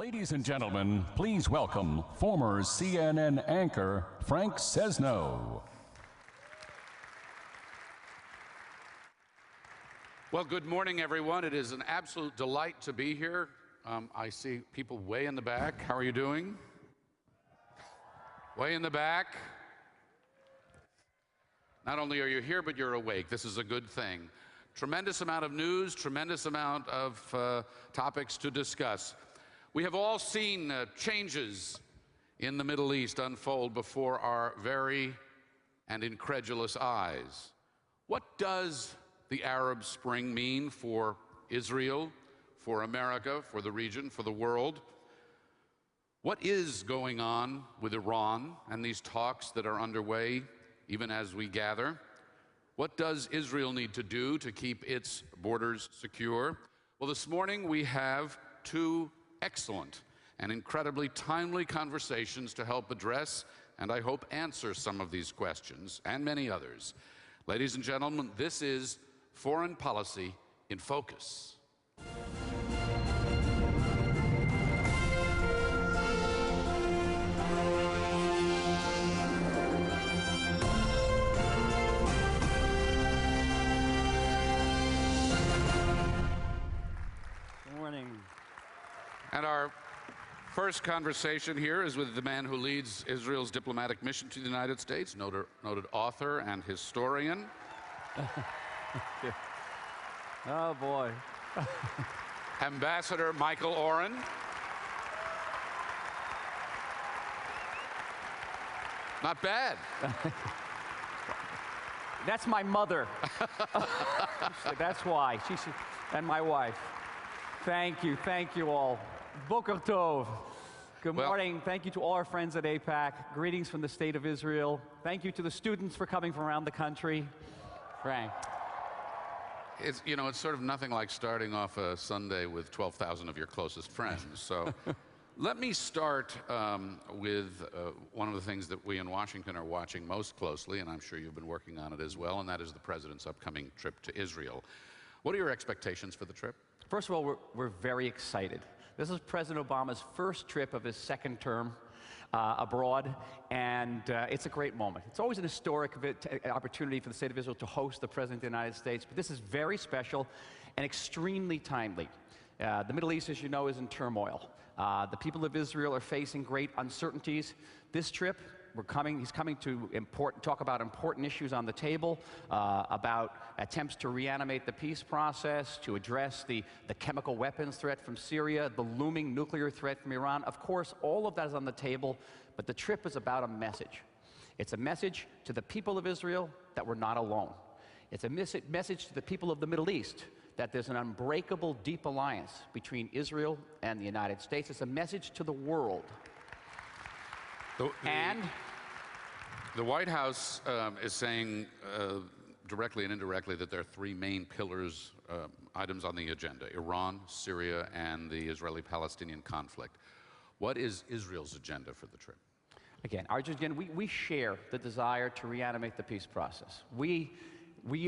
Ladies and gentlemen, please welcome former CNN anchor Frank Sesno. Well, good morning, everyone. It is an absolute delight to be here. I see people way in the back. How are you doing? Way in the back. Not only are you here, but you're awake. This is a good thing. Tremendous amount of news, tremendous amount of topics to discuss. We have all seen changes in the Middle East unfold before our very and incredulous eyes. What does the Arab Spring mean for Israel, for America, for the region, for the world? What is going on with Iran and these talks that are underway even as we gather? What does Israel need to do to keep its borders secure? Well, this morning we have two excellent and incredibly timely conversations to help address and I hope answer some of these questions and many others. Ladies and gentlemen, this is Foreign Policy in Focus. Good morning. And our first conversation here is with the man who leads Israel's diplomatic mission to the United States, noted author and historian. Oh, boy. Ambassador Michael Oren. Not bad. That's my mother. That's why. And my wife. Thank you all. Boker Tov. Good morning. Thank you to all our friends at AIPAC. Greetings from the State of Israel. Thank you to the students for coming from around the country. Frank. It's, you know, it's sort of nothing like starting off a Sunday with 12,000 of your closest friends. So let me start with one of the things that we in Washington are watching most closely, and I'm sure you've been working on it as well, and that is the president's upcoming trip to Israel. What are your expectations for the trip? First of all, we're very excited. This is President Obama's first trip of his second term abroad, and it's a great moment. It's always an historic opportunity for the State of Israel to host the President of the United States, but this is very special and extremely timely. The Middle East, as you know, is in turmoil. The people of Israel are facing great uncertainties. This trip, he's coming to talk about important issues on the table, about attempts to reanimate the peace process, to address the chemical weapons threat from Syria, the looming nuclear threat from Iran. Of course, all of that is on the table, but the trip is about a message. It's a message to the people of Israel that we're not alone. It's a message to the people of the Middle East that there's an unbreakable, deep alliance between Israel and the United States. It's a message to the world. The White House is saying directly and indirectly that there are three main pillars, items on the agenda: Iran, Syria, and the Israeli-Palestinian conflict. What is Israel's agenda for the trip? Again, we share the desire to reanimate the peace process. We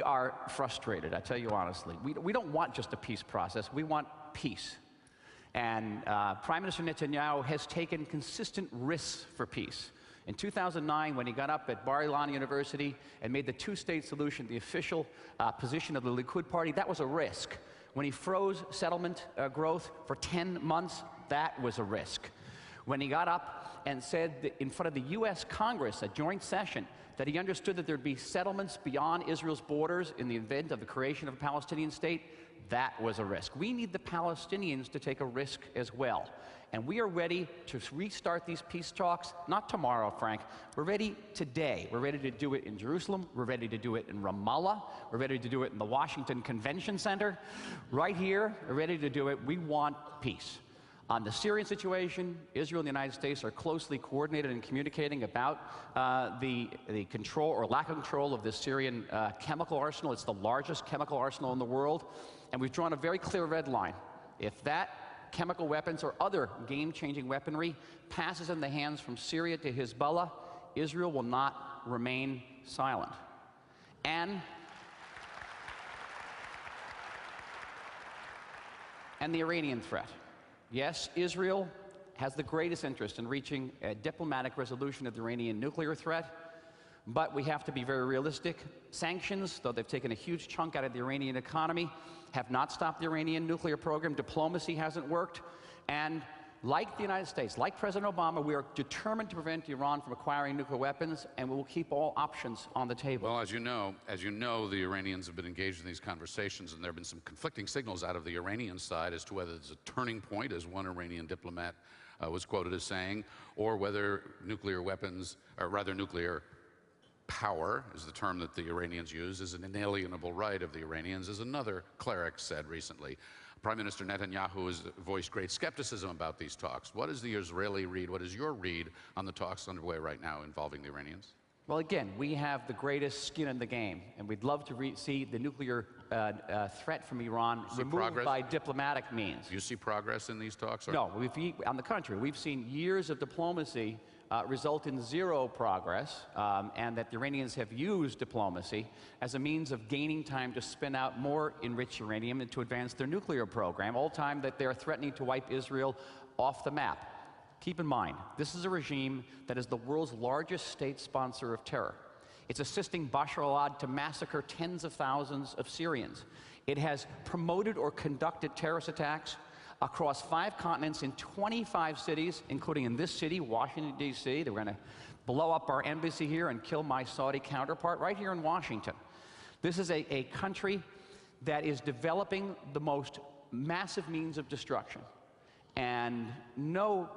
are frustrated, I tell you honestly. We don't want just a peace process, we want peace. And Prime Minister Netanyahu has taken consistent risks for peace. In 2009, when he got up at Bar-Ilan University and made the two-state solution the official position of the Likud party, that was a risk. When he froze settlement growth for 10 months, that was a risk. When he got up and said that in front of the US Congress, a joint session, that he understood that there'd be settlements beyond Israel's borders in the event of the creation of a Palestinian state, that was a risk. We need the Palestinians to take a risk as well. And we are ready to restart these peace talks, not tomorrow, Frank. We're ready today. We're ready to do it in Jerusalem. We're ready to do it in Ramallah. We're ready to do it in the Washington Convention Center. Right here, we're ready to do it. We want peace. On the Syrian situation, Israel and the United States are closely coordinated and communicating about the control or lack of control of the Syrian chemical arsenal. It's the largest chemical arsenal in the world. And we've drawn a very clear red line. If that chemical weapons or other game-changing weaponry passes in the hands from Syria to Hezbollah, Israel will not remain silent. And the Iranian threat. Yes, Israel has the greatest interest in reaching a diplomatic resolution of the Iranian nuclear threat, but we have to be very realistic. Sanctions, though they've taken a huge chunk out of the Iranian economy, have not stopped the Iranian nuclear program. Diplomacy hasn't worked, and like the United States, like President Obama, we are determined to prevent Iran from acquiring nuclear weapons, and we will keep all options on the table. Well, as you know, the Iranians have been engaged in these conversations, and there have been some conflicting signals out of the Iranian side as to whether it's a turning point, as one Iranian diplomat was quoted as saying, or whether nuclear weapons, or rather nuclear power is the term that the Iranians use, is an inalienable right of the Iranians, as another cleric said recently. Prime Minister Netanyahu has voiced great skepticism about these talks. What is the Israeli read? What is your read on the talks underway right now involving the Iranians? Well, again, we have the greatest skin in the game, and we'd love to see the nuclear threat from Iran removed by diplomatic means. Do you see progress in these talks? Or? No, on the contrary, we've seen years of diplomacy result in zero progress, and that the Iranians have used diplomacy as a means of gaining time to spin out more enriched uranium and to advance their nuclear program, all the time that they're threatening to wipe Israel off the map. Keep in mind, this is a regime that is the world's largest state sponsor of terror. It's assisting Bashar al-Assad to massacre tens of thousands of Syrians. It has promoted or conducted terrorist attacks across 5 continents in 25 cities, including in this city, Washington, D.C. They were going to blow up our embassy here and kill my Saudi counterpart right here in Washington. This is a country that is developing the most massive means of destruction. And no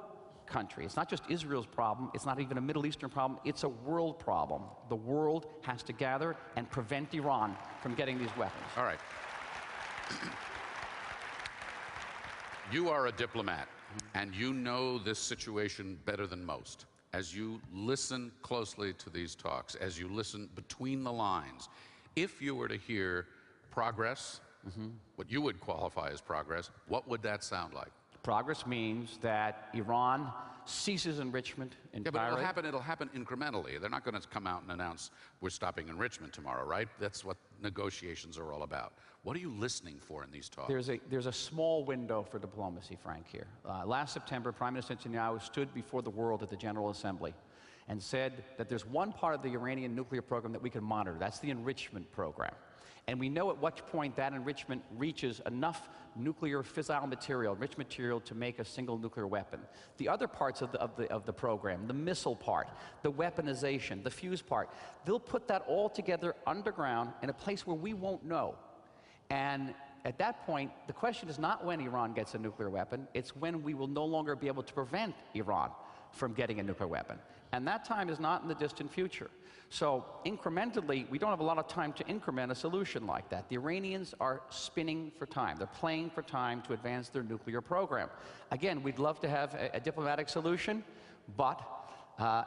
country, it's not just Israel's problem, it's not even a Middle Eastern problem, it's a world problem. The world has to gather and prevent Iran from getting these weapons. All right. You are a diplomat, and you know this situation better than most. As you listen closely to these talks, as you listen between the lines, if you were to hear progress, what you would qualify as progress, what would that sound like? Progress means that Iran ceases enrichment entirely. Yeah, but it'll happen incrementally. They're not going to come out and announce we're stopping enrichment tomorrow, right? That's what negotiations are all about. What are you listening for in these talks? There's a small window for diplomacy, Frank, here. Last September, Prime Minister Netanyahu stood before the world at the General Assembly and said that there's one part of the Iranian nuclear program that we can monitor. That's the enrichment program. And we know at what point that enrichment reaches enough nuclear fissile material, enriched material, to make a single nuclear weapon. The other parts of the program, the missile part, the weaponization, the fuse part, they'll put that all together underground in a place where we won't know. And at that point, the question is not when Iran gets a nuclear weapon, it's when we will no longer be able to prevent Iran from getting a nuclear weapon. And that time is not in the distant future. So incrementally, we don't have a lot of time to increment a solution like that. The Iranians are spinning for time. They're playing for time to advance their nuclear program. Again, we'd love to have a diplomatic solution, but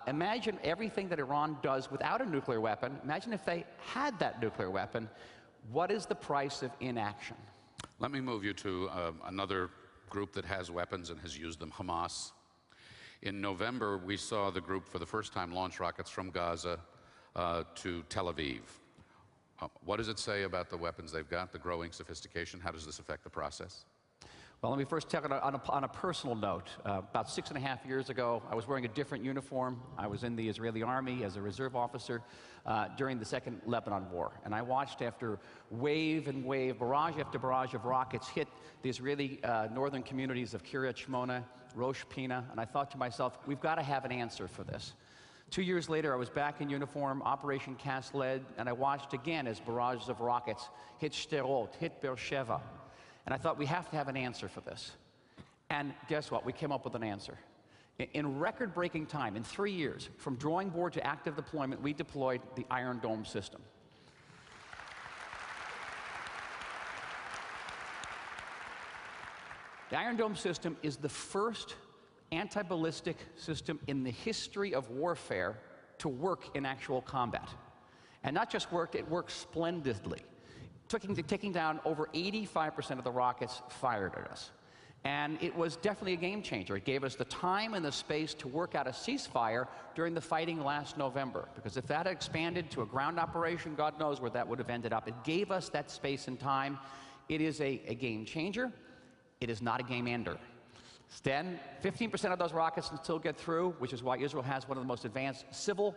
imagine everything that Iran does without a nuclear weapon. Imagine if they had that nuclear weapon. What is the price of inaction? Let me move you to another group that has weapons and has used them, Hamas. In November, we saw the group for the first time launch rockets from Gaza to Tel Aviv. What does it say about the weapons they've got, the growing sophistication? How does this affect the process? Well, let me first tell you on a personal note. About 6.5 years ago, I was wearing a different uniform. I was in the Israeli army as a reserve officer during the Second Lebanon War. And I watched after wave and wave, barrage after barrage of rockets hit the Israeli northern communities of Kiryat Shmona, Rosh Pina, and I thought to myself, we've got to have an answer for this. 2 years later, I was back in uniform, Operation Cast Lead, and I watched again as barrages of rockets hit Sderot, hit Beersheva. And I thought, we have to have an answer for this. And guess what? We came up with an answer. In record-breaking time, in 3 years, from drawing board to active deployment, we deployed the Iron Dome system. The Iron Dome system is the first anti-ballistic system in the history of warfare to work in actual combat. And not just worked, it worked splendidly, taking down over 85% of the rockets fired at us. And it was definitely a game changer. It gave us the time and the space to work out a ceasefire during the fighting last November. Because if that had expanded to a ground operation, God knows where that would have ended up. It gave us that space and time. It is a game changer. It is not a game ender. 15% of those rockets can still get through, which is why Israel has one of the most advanced civil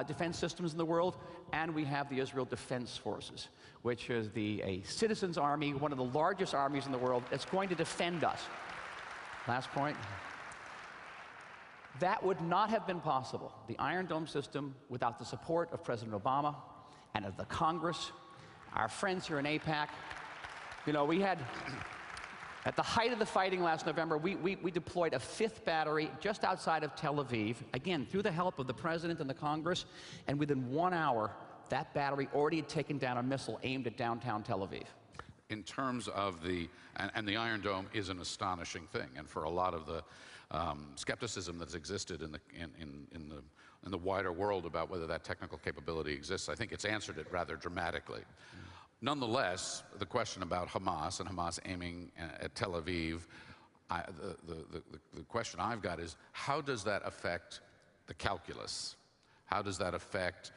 defense systems in the world. And we have the Israel Defense Forces, which is a citizens' army, one of the largest armies in the world that's going to defend us. Last point. That would not have been possible, the Iron Dome system, without the support of President Obama and of the Congress, our friends here in AIPAC. You know, we had, at the height of the fighting last November, we deployed a 5th battery just outside of Tel Aviv, again, through the help of the President and the Congress, and within 1 hour, that battery already had taken down a missile aimed at downtown Tel Aviv. In terms of the Iron Dome is an astonishing thing, and for a lot of the skepticism that's existed in the wider world about whether that technical capability exists, I think it's answered it rather dramatically. Nonetheless, the question about Hamas and Hamas aiming at Tel Aviv, the question I've got is, how does that affect the calculus? How does that affect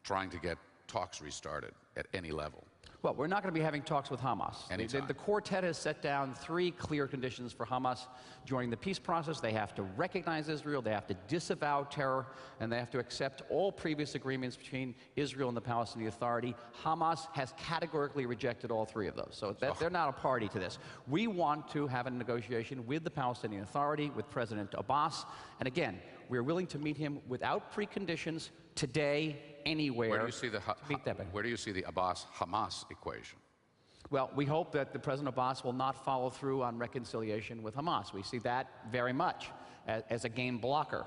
trying to get talks restarted at any level? Well, we're not going to be having talks with Hamas. Anytime. The quartet has set down 3 clear conditions for Hamas during the peace process. They have to recognize Israel, they have to disavow terror, and they have to accept all previous agreements between Israel and the Palestinian Authority. Hamas has categorically rejected all 3 of those, so they're not a party to this. We want to have a negotiation with the Palestinian Authority, with President Abbas, and again, we're willing to meet him without preconditions today, anywhere. Where do you see the Abbas-Hamas equation? Well, we hope that the President Abbas will not follow through on reconciliation with Hamas. We see that very much as a game blocker.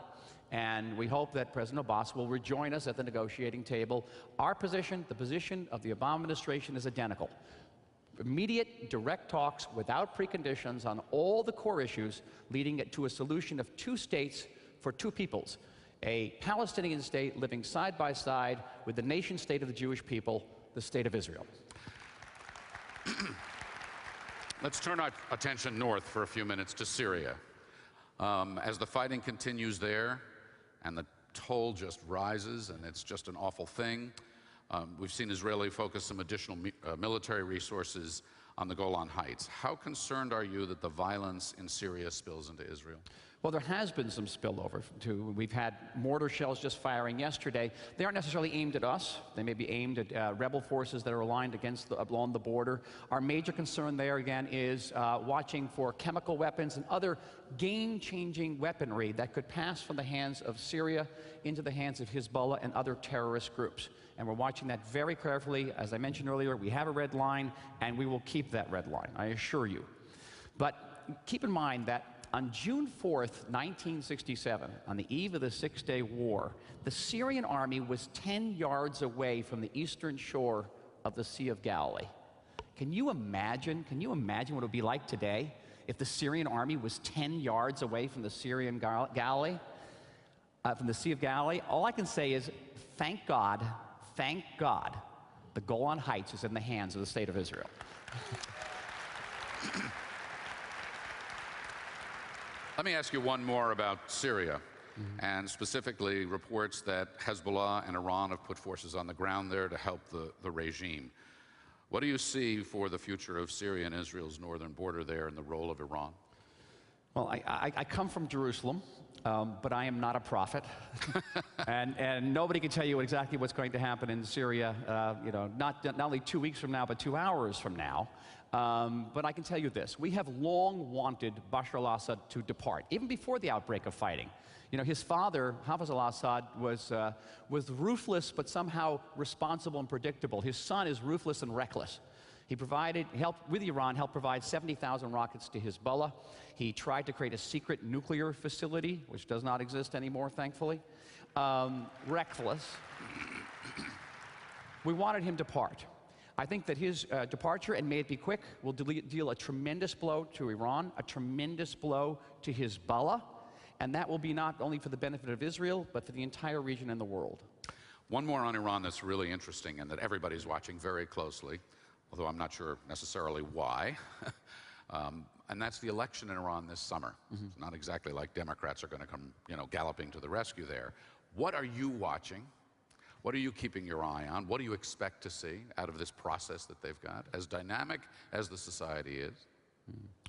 And we hope that President Abbas will rejoin us at the negotiating table. Our position, the position of the Obama administration, is identical. Immediate, direct talks without preconditions on all the core issues, leading to a solution of 2 states for 2 peoples. A Palestinian state living side by side with the nation state of the Jewish people, the state of Israel. Let's turn our attention north for a few minutes to Syria. As the fighting continues there and the toll just rises, and it's just an awful thing, we've seen Israeli focus some additional military resources on the Golan Heights. How concerned are you that the violence in Syria spills into Israel? Well, there has been some spillover. We've had mortar shells just firing yesterday. They aren't necessarily aimed at us. They may be aimed at rebel forces that are aligned along the border. Our major concern there, again, is watching for chemical weapons and other game-changing weaponry that could pass from the hands of Syria into the hands of Hezbollah and other terrorist groups. And we're watching that very carefully. As I mentioned earlier, we have a red line, and we will keep that red line, I assure you. But keep in mind that on June 4th, 1967, on the eve of the Six-Day War, the Syrian army was 10 yards away from the eastern shore of the Sea of Galilee. Can you imagine what it would be like today if the Syrian army was 10 yards away from the Syrian Galilee, from the Sea of Galilee? All I can say is, thank God, the Golan Heights is in the hands of the state of Israel. Let me ask you one more about Syria, and specifically reports that Hezbollah and Iran have put forces on the ground there to help the regime. What do you see for the future of Syria and Israel's northern border there and the role of Iran? Well, I come from Jerusalem, but I am not a prophet. and nobody can tell you exactly what's going to happen in Syria, not only 2 weeks from now, but 2 hours from now. But I can tell you this. We have long wanted Bashar al-Assad to depart, even before the outbreak of fighting. You know, his father, Hafez al-Assad, was ruthless but somehow responsible and predictable. His son is ruthless and reckless. He helped provide 70,000 rockets to Hezbollah. He tried to create a secret nuclear facility, which does not exist anymore, thankfully. Reckless. We wanted him to depart. I think that his departure, and may it be quick, will deal a tremendous blow to Iran, a tremendous blow to Hezbollah, and that will be not only for the benefit of Israel, but for the entire region and the world. One more on Iran that's really interesting and that everybody's watching very closely, although I'm not sure necessarily why, and that's the election in Iran this summer. It's not exactly like Democrats are going to come, galloping to the rescue there. What are you watching? What are you keeping your eye on? What do you expect to see out of this process that they've got, as dynamic as the society is?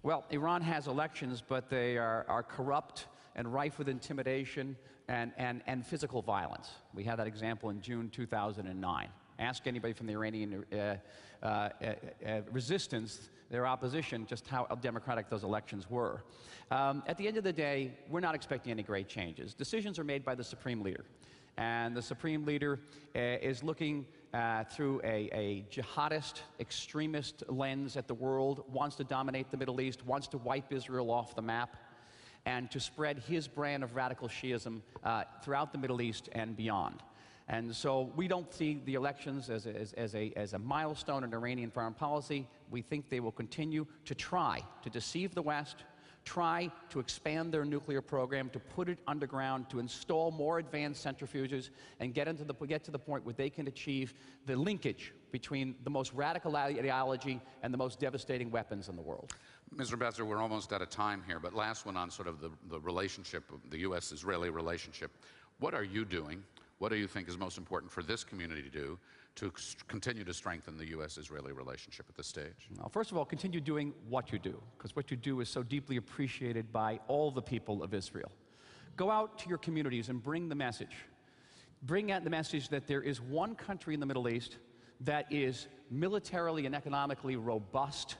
Well, Iran has elections, but they are corrupt and rife with intimidation and physical violence. We had that example in June 2009. Ask anybody from the Iranian resistance, their opposition, just how democratic those elections were. At the end of the day, we're not expecting any great changes. Decisions are made by the Supreme Leader. And the Supreme Leader is looking through a jihadist, extremist lens at the world, wants to dominate the Middle East, wants to wipe Israel off the map, and to spread his brand of radical Shiism throughout the Middle East and beyond. And so we don't see the elections as a milestone in Iranian foreign policy. We think they will continue to try to deceive the West, try to expand their nuclear program, to put it underground, to install more advanced centrifuges, and get to the point where they can achieve the linkage between the most radical ideology and the most devastating weapons in the world. Mr. Ambassador, we're almost out of time here, but last one on sort of the relationship, the U.S.-Israeli relationship. What are you doing? What do you think is most important for this community to do to continue to strengthen the U.S.-Israeli relationship at this stage? Well, first of all, continue doing what you do, because what you do is so deeply appreciated by all the people of Israel. Go out to your communities and bring the message. Bring out the message that there is one country in the Middle East that is militarily and economically robust,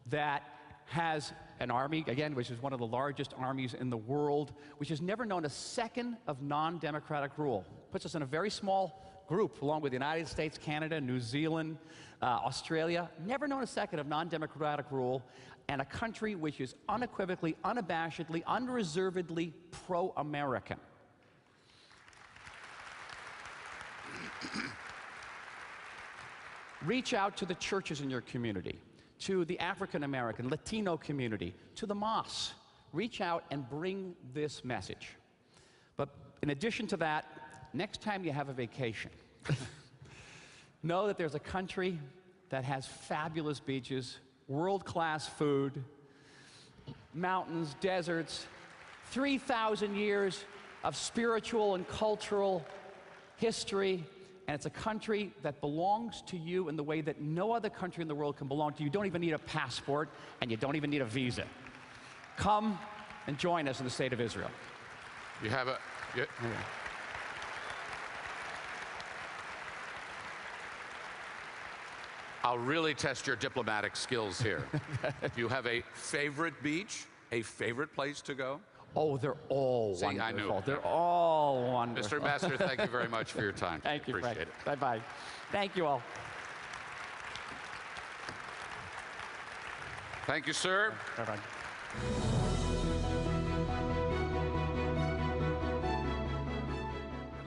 that has an army, again, which is one of the largest armies in the world, which has never known a second of non-democratic rule. Puts us in a very small group, along with the United States, Canada, New Zealand, Australia, never known a second of non-democratic rule, and a country which is unequivocally, unabashedly, unreservedly pro-American. Reach out to the churches in your community, to the African American, Latino community, to the mosques. Reach out and bring this message. But in addition to that, next time you have a vacation, know that there's a country that has fabulous beaches, world-class food, mountains, deserts, 3,000 years of spiritual and cultural history, and it's a country that belongs to you in the way that no other country in the world can belong to you. You don't even need a passport, and you don't even need a visa. Come and join us in the state of Israel. You have a... Yeah. I'll really test your diplomatic skills here. Do you have a favorite beach, a favorite place to go? Oh, they're all wonderful. I knew. They're all wonderful. Mr. Ambassador, thank you very much for your time. Thank you, Appreciate Frank. it. Bye-bye. Thank you all. Thank you, sir. Bye-bye.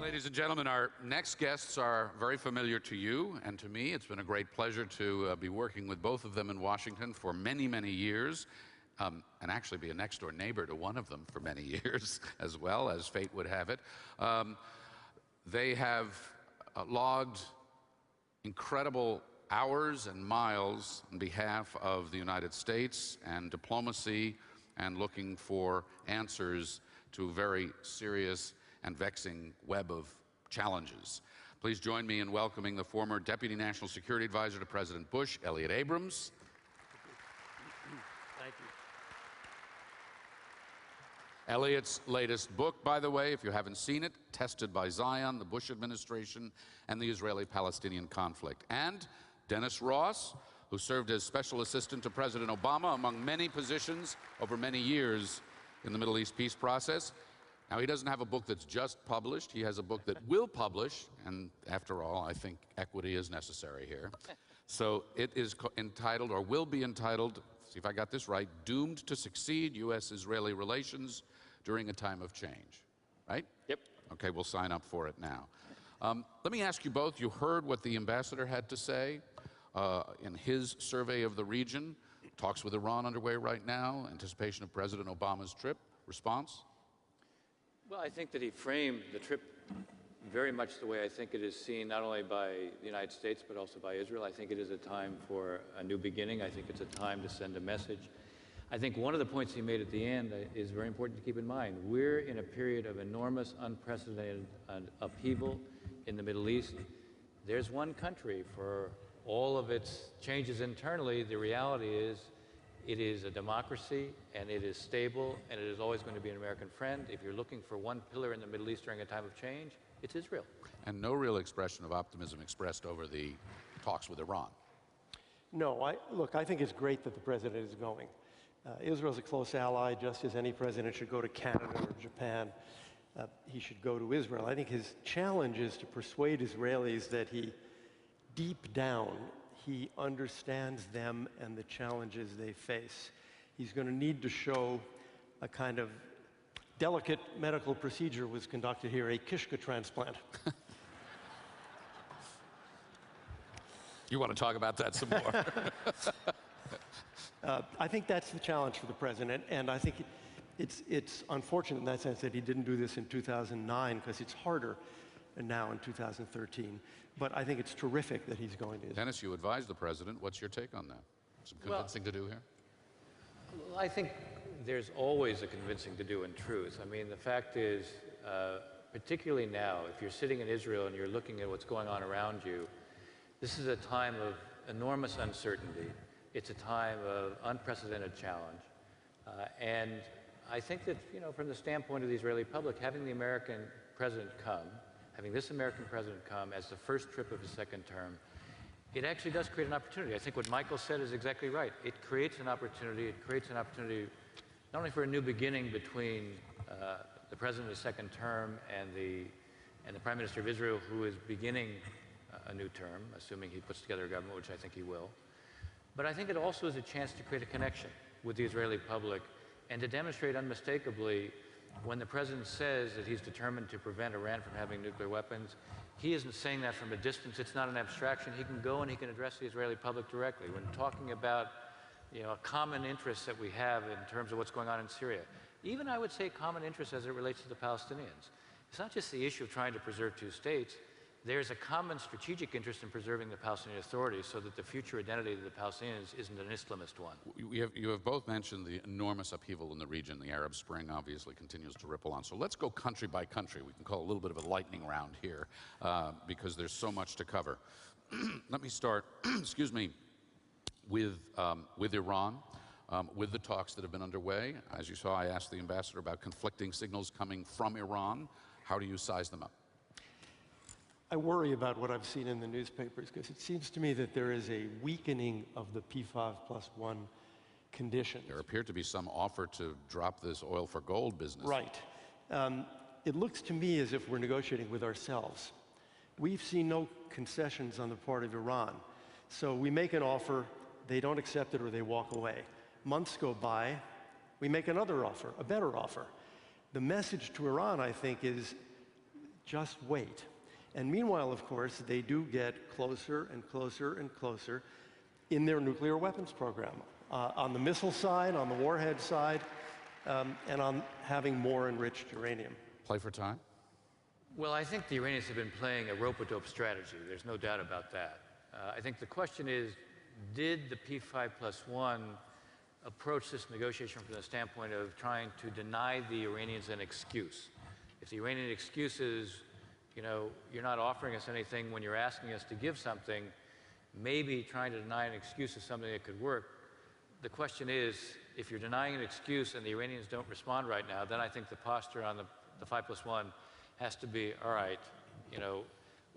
Ladies and gentlemen, our next guests are very familiar to you and to me. It's been a great pleasure to be working with both of them in Washington for many, many years. And actually be a next-door neighbor to one of them for many years as well, as fate would have it. They have logged incredible hours and miles on behalf of the United States and diplomacy and looking for answers to a very serious and vexing web of challenges. Please join me in welcoming the former Deputy National Security Advisor to President Bush, Elliott Abrams. Thank you. Elliott's latest book, by the way, if you haven't seen it, Tested by Zion, the Bush administration, and the Israeli-Palestinian conflict. And Dennis Ross, who served as Special Assistant to President Obama, among many positions over many years in the Middle East peace process. Now, he doesn't have a book that's just published. He has a book that will publish, and after all, I think equity is necessary here. So it is entitled, or will be entitled, see if I got this right, Doomed to Succeed, U.S.-Israeli Relations During a Time of Change, right? Yep. Okay, we'll sign up for it now. Let me ask you both, you heard what the ambassador had to say in his survey of the region. Talks with Iran underway right now, anticipation of President Obama's trip. Response? Well, I think that he framed the trip very much the way I think it is seen not only by the United States but also by Israel. I think it is a time for a new beginning. I think it's a time to send a message. I think one of the points he made at the end is very important to keep in mind. We're in a period of enormous, unprecedented upheaval in the Middle East. There's one country for all of its changes internally. The reality is It is a democracy, and it is stable, and it is always going to be an American friend. If you're looking for one pillar in the Middle East during a time of change, it's Israel. And no real expression of optimism expressed over the talks with Iran. No, look, I think it's great that the president is going. Israel's a close ally, just as any president should go to Canada or Japan. He should go to Israel. I think his challenge is to persuade Israelis that deep down, he understands them and the challenges they face. He's going to need to show a kind of delicate medical procedure was conducted here, a Kishka transplant. You want to talk about that some more? I think that's the challenge for the president, and I think it's unfortunate in that sense that he didn't do this in 2009, because it's harder now in 2013. But I think it's terrific that he's going to Israel. Dennis, you advise the president. What's your take on that? Some convincing to do here? Well, I think there's always a convincing to do in truth. I mean, the fact is, particularly now, if you're sitting in Israel and you're looking at what's going on around you, this is a time of enormous uncertainty. It's a time of unprecedented challenge. And I think that, from the standpoint of the Israeli public, having the American president come, having this American president come as the first trip of his second term, it actually does create an opportunity. I think what Michael said is exactly right. It creates an opportunity. It creates an opportunity not only for a new beginning between the president of his second term and the Prime Minister of Israel, who is beginning a new term, assuming he puts together a government, which I think he will. But I think it also is a chance to create a connection with the Israeli public and to demonstrate unmistakably, when the president says that he's determined to prevent Iran from having nuclear weapons, he isn't saying that from a distance. It's not an abstraction. He can go and he can address the Israeli public directly. When talking about a common interest that we have in terms of what's going on in Syria, even I would say common interest as it relates to the Palestinians. It's not just the issue of trying to preserve two states. There's a common strategic interest in preserving the Palestinian Authority so that the future identity of the Palestinians isn't an Islamist one. You have both mentioned the enormous upheaval in the region. The Arab Spring obviously continues to ripple on. So let's go country by country. We can call it a little bit of a lightning round here because there's so much to cover. Let me start, excuse me, with Iran, with the talks that have been underway. As you saw, I asked the ambassador about conflicting signals coming from Iran. How do you size them up? I worry about what I've seen in the newspapers, because it seems to me that there is a weakening of the P5+1 conditions. There appeared to be some offer to drop this oil for gold business. Right. It looks to me as if we're negotiating with ourselves. We've seen no concessions on the part of Iran. So we make an offer, they don't accept it, or they walk away. Months go by, we make another offer, a better offer. The message to Iran, I think, is just wait. And meanwhile, of course, they do get closer and closer and closer in their nuclear weapons program, on the missile side, on the warhead side, and on having more enriched uranium. Play for time? Well, I think the Iranians have been playing a rope-a-dope strategy. There's no doubt about that. I think the question is, did the P5+1 approach this negotiation from the standpoint of trying to deny the Iranians an excuse? If the Iranian excuse is, you're not offering us anything when you're asking us to give something, maybe trying to deny an excuse is something that could work. The question is, if you're denying an excuse and the Iranians don't respond right now, then I think the posture on the 5+1 has to be, all right,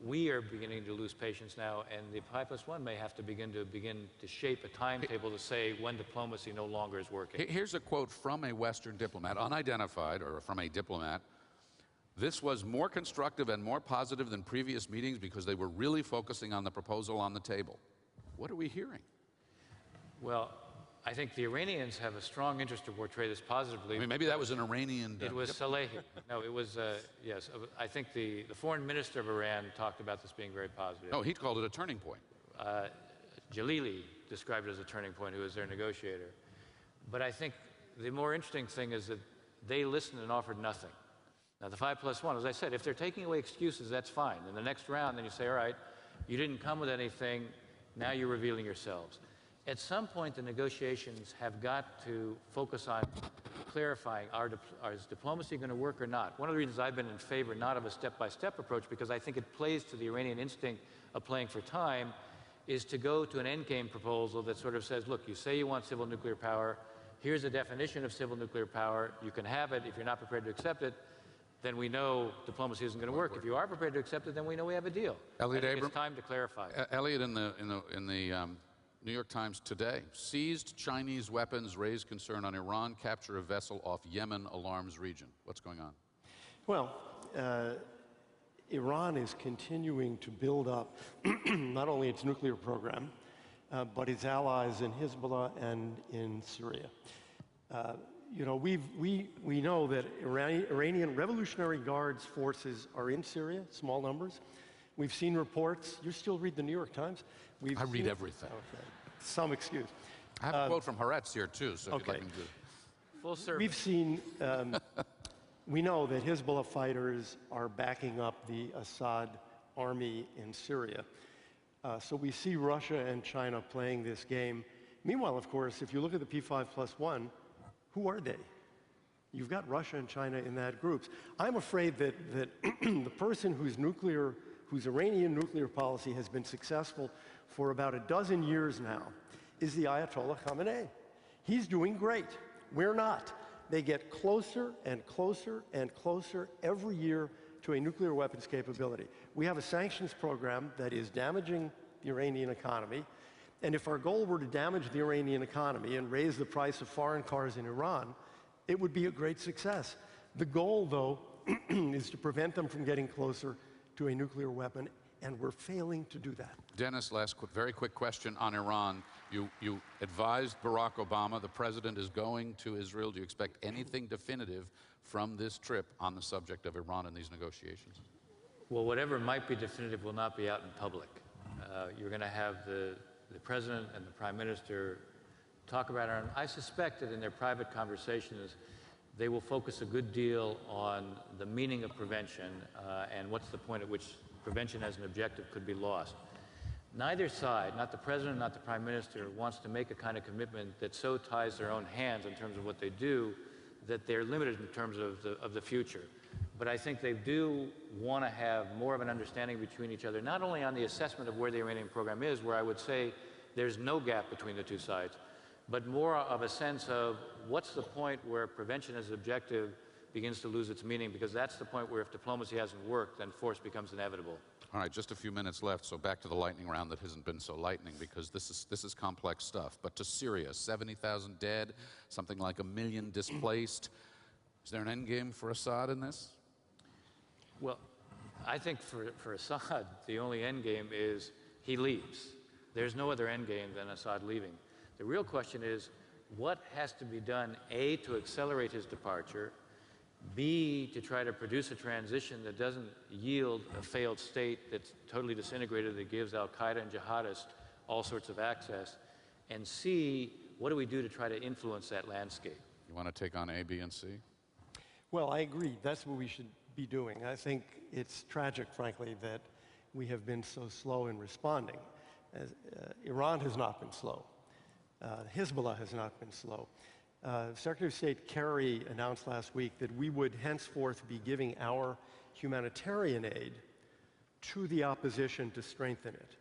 we are beginning to lose patience now, and the 5+1 may have to begin to shape a timetable to say when diplomacy no longer is working. Here's a quote from a Western diplomat, unidentified, or from a diplomat. This was more constructive and more positive than previous meetings because they were really focusing on the proposal on the table. What are we hearing? Well, I think the Iranians have a strong interest to portray this positively. I mean, maybe that was an Iranian... It was Salehi. No, it was, yes. I think the foreign minister of Iran talked about this being very positive. No, he called it a turning point. Jalili described it as a turning point, who was their negotiator. But I think the more interesting thing is that they listened and offered nothing. Now, the 5+1, as I said, if they're taking away excuses, that's fine. In the next round, then you say, all right, you didn't come with anything, now you're revealing yourselves. At some point, the negotiations have got to focus on clarifying, is diplomacy going to work or not? One of the reasons I've been in favor not of a step-by-step approach, because I think it plays to the Iranian instinct of playing for time, is to go to an endgame proposal that sort of says, look, you say you want civil nuclear power, here's a definition of civil nuclear power, you can have it. If you're not prepared to accept it, then we know diplomacy isn't going to work. If you are prepared to accept it, then we know we have a deal. Elliot Abrams. It's time to clarify. Elliot, in the New York Times today, seized Chinese weapons raise concern on Iran capture a vessel off Yemen alarms region. What's going on? Well, Iran is continuing to build up not only its nuclear program, but its allies in Hezbollah and in Syria. You know, we know that Iranian Revolutionary Guards forces are in Syria, small numbers. We've seen reports. You still read the New York Times? I read everything. Okay. Some excuse. I have a quote from Haaretz here, too, so if you'd like me to. Full service. We've seen, we know that Hezbollah fighters are backing up the Assad army in Syria. So we see Russia and China playing this game. Meanwhile, of course, if you look at the P5+1, who are they? You've got Russia and China in that group. I'm afraid that the person whose Iranian nuclear policy has been successful for about a dozen years now is the Ayatollah Khamenei. He's doing great. We're not. They get closer and closer and closer every year to a nuclear weapons capability. We have a sanctions program that is damaging the Iranian economy. And if our goal were to damage the Iranian economy and raise the price of foreign cars in Iran, it would be a great success. The goal, though, is to prevent them from getting closer to a nuclear weapon, and we're failing to do that. Dennis, very quick question on Iran. You advised Barack Obama, the president is going to Israel. Do you expect anything definitive from this trip on the subject of Iran in these negotiations? Well, whatever might be definitive will not be out in public. You're going to have the president and the prime minister talk about it. And I suspect that in their private conversations, they will focus a good deal on the meaning of prevention and what's the point at which prevention as an objective could be lost. Neither side, not the president, not the prime minister, wants to make a kind of commitment that so ties their own hands in terms of what they do that they're limited in terms of the future. But I think they do want to have more of an understanding between each other, not only on the assessment of where the Iranian program is, where I would say there's no gap between the two sides, but more of a sense of what's the point where prevention as an objective begins to lose its meaning, because that's the point where if diplomacy hasn't worked, then force becomes inevitable. All right, just a few minutes left, so back to the lightning round that hasn't been so lightning, because this is complex stuff. But to Syria, 70,000 dead, something like 1 million displaced. Is there an end game for Assad in this? Well, I think for Assad, the only end game is he leaves. There's no other end game than Assad leaving. The real question is, what has to be done, A, to accelerate his departure, B, to try to produce a transition that doesn't yield a failed state that's totally disintegrated, that gives al-Qaeda and jihadists all sorts of access, and C, what do we do to try to influence that landscape? You want to take on A, B, and C? Well, I agree. That's what we should be doing. I think it's tragic, frankly, that we have been so slow in responding. Iran has not been slow. Hezbollah has not been slow. Secretary of State Kerry announced last week that we would henceforth be giving our humanitarian aid to the opposition to strengthen it.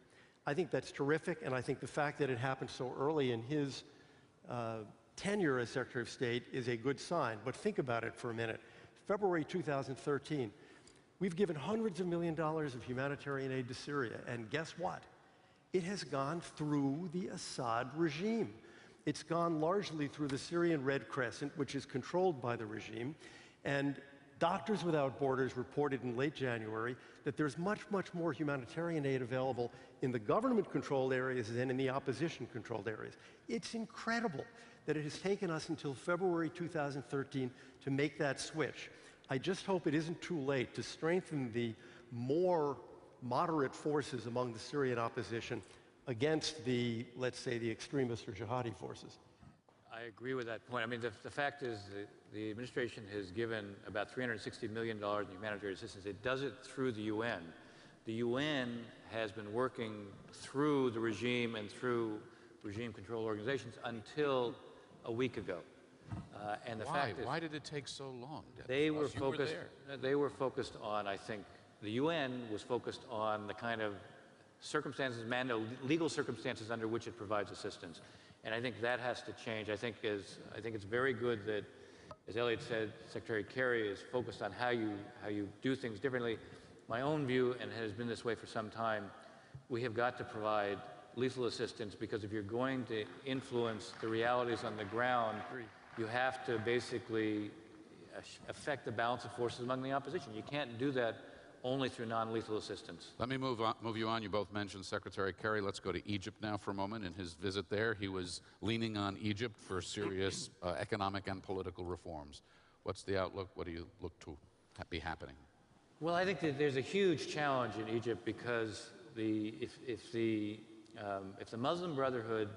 I think that's terrific, and I think the fact that it happened so early in his tenure as Secretary of State is a good sign. But think about it for a minute. February 2013, we've given hundreds of millions of dollars of humanitarian aid to Syria, and guess what? It has gone through the Assad regime. It's gone largely through the Syrian Red Crescent, which is controlled by the regime, and Doctors Without Borders reported in late January that there's much, much more humanitarian aid available in the government-controlled areas than in the opposition-controlled areas. It's incredible that it has taken us until February 2013 to make that switch. I just hope it isn't too late to strengthen the more moderate forces among the Syrian opposition against the, let's say, the extremist or jihadi forces. I agree with that point. I mean, the fact is that the administration has given about $360 million in humanitarian assistance. It does it through the UN. The UN has been working through the regime and through regime control organizations until a week ago. And the fact is, why did it take so long? They were focused. They were focused on, I think, the UN was focused on the kind of circumstances, legal circumstances under which it provides assistance. And I think that has to change. I think it's very good that, as Elliot said, Secretary Kerry is focused on how you do things differently. My own view, and has been this way for some time, we have got to provide lethal assistance, because if you're going to influence the realities on the ground, you have to basically affect the balance of forces among the opposition. You can't do that only through non-lethal assistance. Let me move you on. You both mentioned Secretary Kerry. Let's go to Egypt now for a moment. In his visit there, he was leaning on Egypt for serious economic and political reforms. What's the outlook? What do you look to be happening? Well, I think that there's a huge challenge in Egypt, because if the Muslim Brotherhood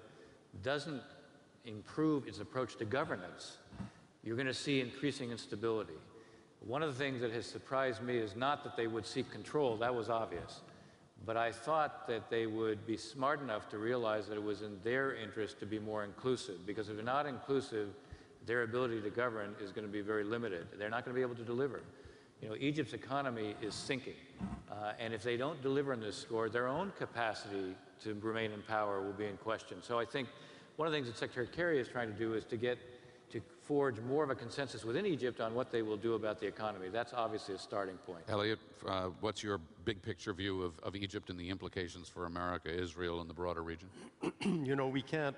doesn't improve its approach to governance, you're going to see increasing instability. One of the things that has surprised me is not that they would seek control, that was obvious, but I thought that they would be smart enough to realize that it was in their interest to be more inclusive, because if they're not inclusive, their ability to govern is going to be very limited. They're not going to be able to deliver. You know, Egypt's economy is sinking, and if they don't deliver on this score, their own capacity to remain in power will be in question. So I think one of the things that Secretary Kerry is trying to do is to forge more of a consensus within Egypt on what they will do about the economy. That's obviously a starting point. Elliot, what's your big picture view of Egypt and the implications for America, Israel, and the broader region? You know, we can't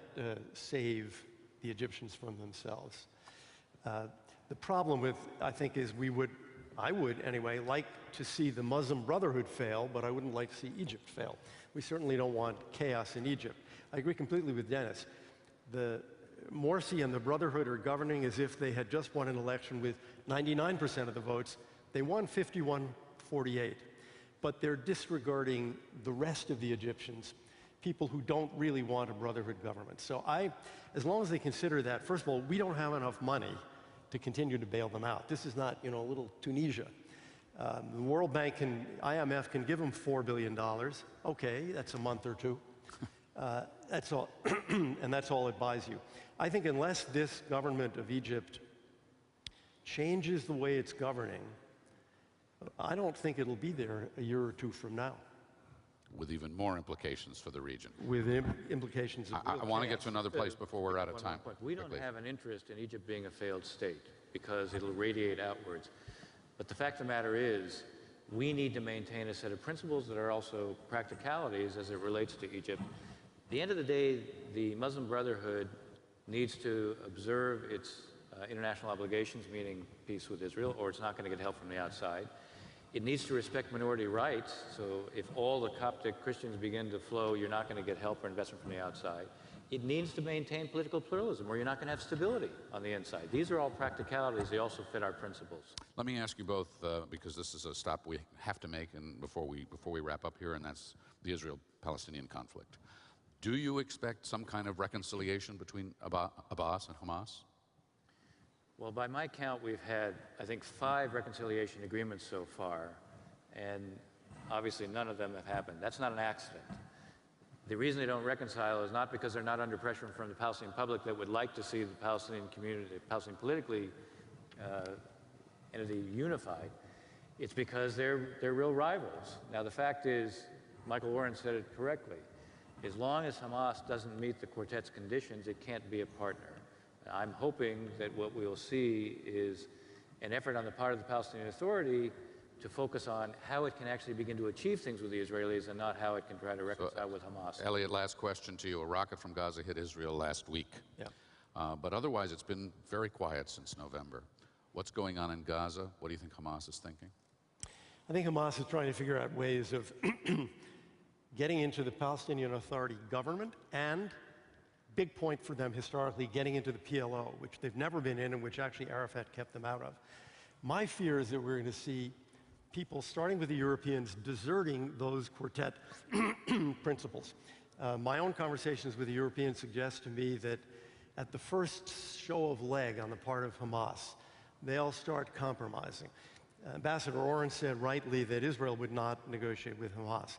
save the Egyptians from themselves. The problem with, I think, is I would anyway, like to see the Muslim Brotherhood fail, but I wouldn't like to see Egypt fail. We certainly don't want chaos in Egypt. I agree completely with Dennis. The Morsi and the Brotherhood are governing as if they had just won an election with 99% of the votes. They won 51-48, but they're disregarding the rest of the Egyptians, people who don't really want a Brotherhood government. So as long as they consider that, first of all, we don't have enough money to continue to bail them out. This is not, you know, a little Tunisia. The World Bank and IMF can give them $4 billion. Okay, that's a month or two. That's all, and that's all it buys you. I think unless this government of Egypt changes the way it's governing, I don't think it'll be there a year or two from now. With even more implications for the region. With implications of I want to get to another place before we're out of time. We don't have an interest in Egypt being a failed state, because it'll radiate outwards. But the fact of the matter is, we need to maintain a set of principles that are also practicalities as it relates to Egypt. At the end of the day, the Muslim Brotherhood needs to observe its international obligations, meaning peace with Israel, or it's not going to get help from the outside. It needs to respect minority rights, so if all the Coptic Christians begin to flow, you're not going to get help or investment from the outside. It needs to maintain political pluralism, or you're not going to have stability on the inside. These are all practicalities. They also fit our principles. Let me ask you both, because this is a stop we have to make and before we wrap up here, and that's the Israel-Palestinian conflict. Do you expect some kind of reconciliation between Abbas and Hamas? Well, by my count, we've had, I think, 5 reconciliation agreements so far, and obviously none of them have happened. That's not an accident. The reason they don't reconcile is not because they're not under pressure from the Palestinian public that would like to see the Palestinian community, Palestinian politically entity unified. It's because they're real rivals. Now, the fact is, Michael Warren said it correctly. As long as Hamas doesn't meet the quartet's conditions, it can't be a partner. I'm hoping that what we'll see is an effort on the part of the Palestinian Authority to focus on how it can actually begin to achieve things with the Israelis and not how it can try to reconcile with Hamas. Elliot, last question to you. A rocket from Gaza hit Israel last week. Yeah. But otherwise, it's been very quiet since November. What's going on in Gaza? What do you think Hamas is thinking? I think Hamas is trying to figure out ways of getting into the Palestinian Authority government, and big point for them historically, getting into the PLO, which they've never been in and which actually Arafat kept them out of. My fear is that we're going to see people, starting with the Europeans, deserting those quartet principles. My own conversations with the Europeans suggest to me that at the first show of leg on the part of Hamas, they'll start compromising. Ambassador Oren said rightly that Israel would not negotiate with Hamas.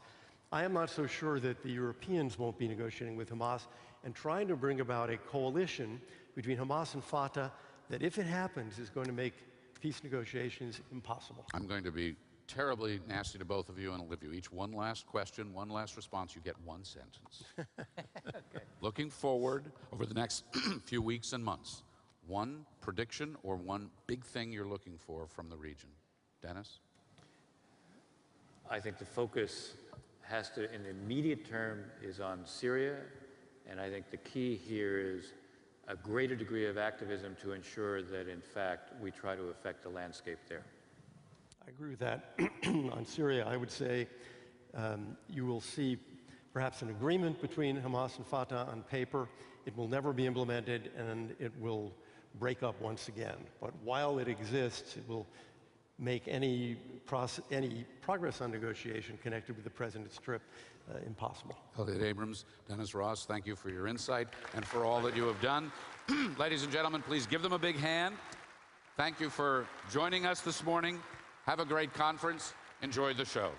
I am not so sure that the Europeans won't be negotiating with Hamas and trying to bring about a coalition between Hamas and Fatah that, if it happens, is going to make peace negotiations impossible. I'm going to be terribly nasty to both of you, and I'll give you each one last question, one last response. You get one sentence. Okay. Looking forward over the next few weeks and months, one prediction or one big thing you're looking for from the region. Dennis? I think the focus has to, in the immediate term, is on Syria, and I think the key here is a greater degree of activism to ensure that, in fact, we try to affect the landscape there. I agree with that. On Syria, I would say you will see perhaps an agreement between Hamas and Fatah on paper. It will never be implemented, and it will break up once again. But while it exists, it will make any progress on negotiation connected with the president's trip impossible. Elliot Abrams, Dennis Ross, thank you for your insight and for all that you have done. Ladies and gentlemen, please give them a big hand. Thank you for joining us this morning. Have a great conference. Enjoy the show.